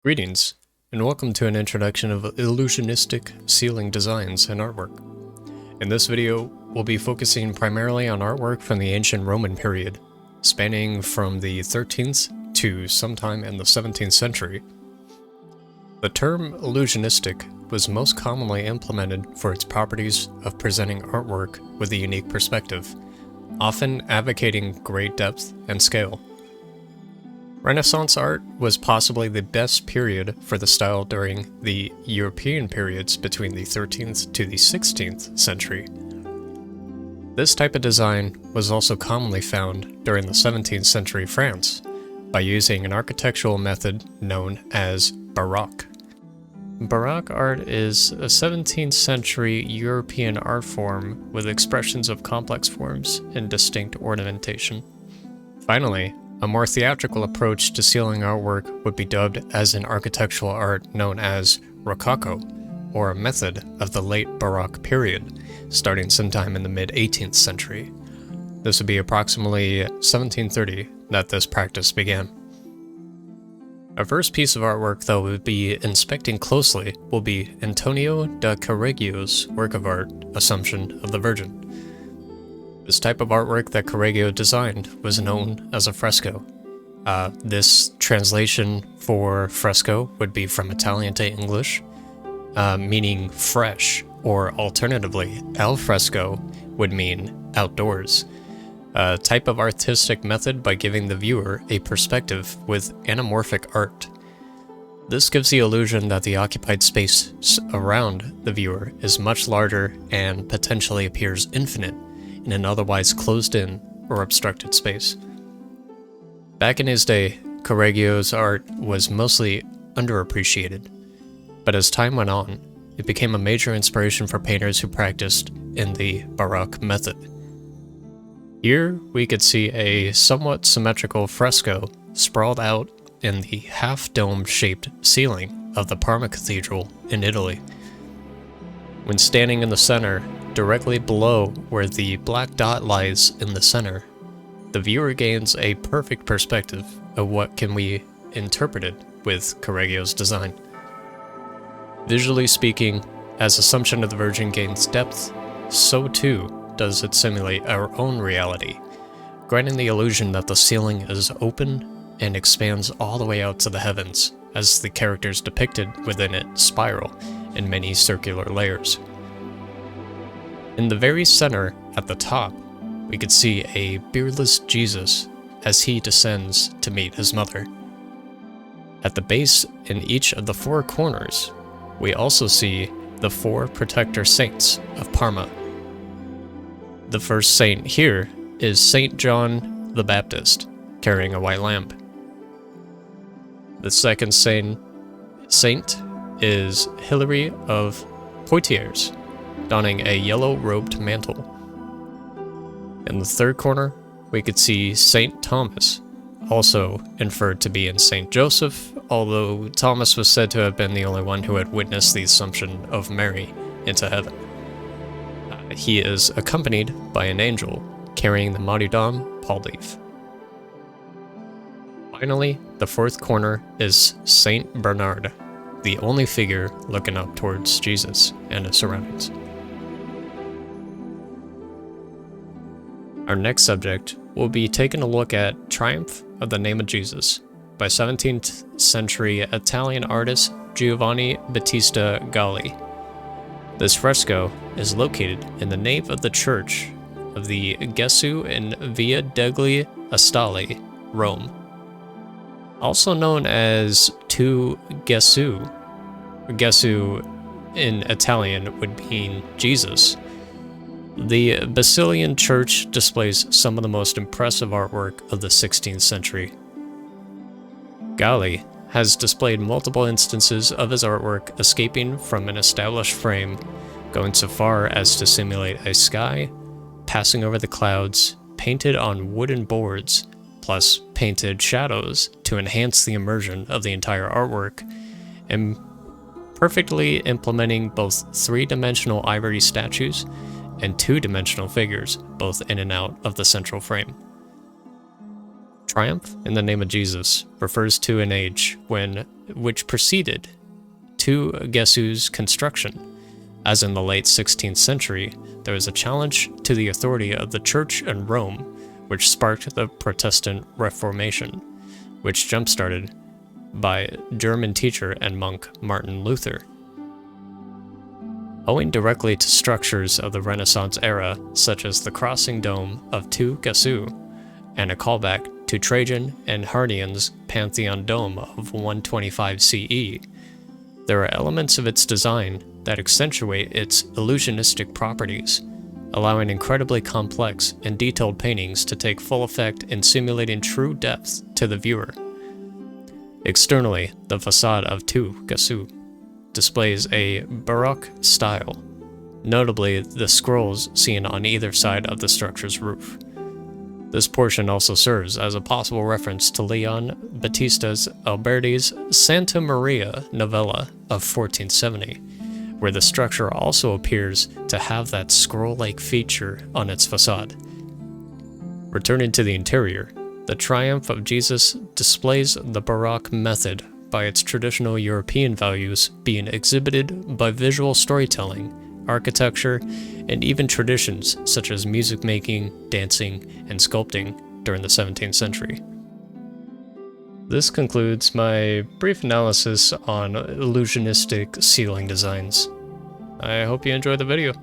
Greetings, and welcome to an introduction of illusionistic ceiling designs and artwork. In this video, we'll be focusing primarily on artwork from the ancient Roman period, spanning from the 13th to sometime in the 17th century. The term illusionistic was most commonly implemented for its properties of presenting artwork with a unique perspective, often advocating great depth and scale. Renaissance art was possibly the best period for the style during the European periods between the 13th to the 16th century. This type of design was also commonly found during the 17th century France by using an architectural method known as Baroque. Baroque art is a 17th century European art form with expressions of complex forms and distinct ornamentation. Finally, a more theatrical approach to ceiling artwork would be dubbed as an architectural art known as Rococo, or a method of the late Baroque period, starting sometime in the mid-18th century. This would be approximately 1730 that this practice began. Our first piece of artwork, though, we'll be inspecting closely will be Antonio da Correggio's work of art, Assumption of the Virgin. This type of artwork that Correggio designed was known as a fresco. This translation for fresco would be from Italian to English, meaning fresh, or alternatively, al fresco would mean outdoors. A type of artistic method by giving the viewer a perspective with anamorphic art. This gives the illusion that the occupied space around the viewer is much larger and potentially appears infinite in an otherwise closed-in or obstructed space. Back in his day, Correggio's art was mostly underappreciated, but as time went on, it became a major inspiration for painters who practiced in the Baroque method. Here, we could see a somewhat symmetrical fresco sprawled out in the half-dome shaped ceiling of the Parma Cathedral in Italy. When standing in the center, directly below where the black dot lies in the center, the viewer gains a perfect perspective of what can be interpreted with Correggio's design. Visually speaking, as Assumption of the Virgin gains depth, so too does it simulate our own reality, granting the illusion that the ceiling is open and expands all the way out to the heavens, as the characters depicted within it spiral in many circular layers. In the very center, at the top, we could see a beardless Jesus as he descends to meet his mother. At the base, in each of the four corners, we also see the four protector saints of Parma. The first saint here is Saint John the Baptist, carrying a white lamb. The second saint is Hilary of Poitiers, donning a yellow-robed mantle. In the third corner, we could see Saint Thomas, also inferred to be in Saint Joseph, although Thomas was said to have been the only one who had witnessed the Assumption of Mary into heaven. He is accompanied by an angel carrying the Maudidom palm leaf. Finally, the fourth corner is Saint Bernard, the only figure looking up towards Jesus and his surroundings. Our next subject will be taking a look at Triumph of the Name of Jesus by 17th century Italian artist Giovanni Battista Galli. This fresco is located in the nave of the church of the Gesù in Via degli Astalli, Rome. Also known as Tu Gesù. Gesù in Italian would mean Jesus. The Basilian Church displays some of the most impressive artwork of the 16th century. Galli has displayed multiple instances of his artwork escaping from an established frame, going so far as to simulate a sky passing over the clouds, painted on wooden boards, plus painted shadows to enhance the immersion of the entire artwork, and perfectly implementing both three-dimensional ivory statues and two-dimensional figures, both in and out of the central frame. Triumph in the name of Jesus refers to an age which preceded to Gesu's construction. As in the late 16th century, there was a challenge to the authority of the Church in Rome, which sparked the Protestant Reformation, which jump-started by German teacher and monk Martin Luther. Owing directly to structures of the Renaissance era, such as the crossing dome of Tu Gesu, and a callback to Trajan and Hadrian's Pantheon dome of 125 CE, there are elements of its design that accentuate its illusionistic properties, allowing incredibly complex and detailed paintings to take full effect in simulating true depth to the viewer. Externally, the facade of Tu Gesu displays a Baroque style, notably the scrolls seen on either side of the structure's roof. This portion also serves as a possible reference to Leon Battista Alberti's Santa Maria novella of 1470, where the structure also appears to have that scroll-like feature on its facade. Returning to the interior, the Triumph of Jesus displays the Baroque method by its traditional European values being exhibited by visual storytelling, architecture, and even traditions such as music making, dancing, and sculpting during the 17th century. This concludes my brief analysis on illusionistic ceiling designs. I hope you enjoyed the video.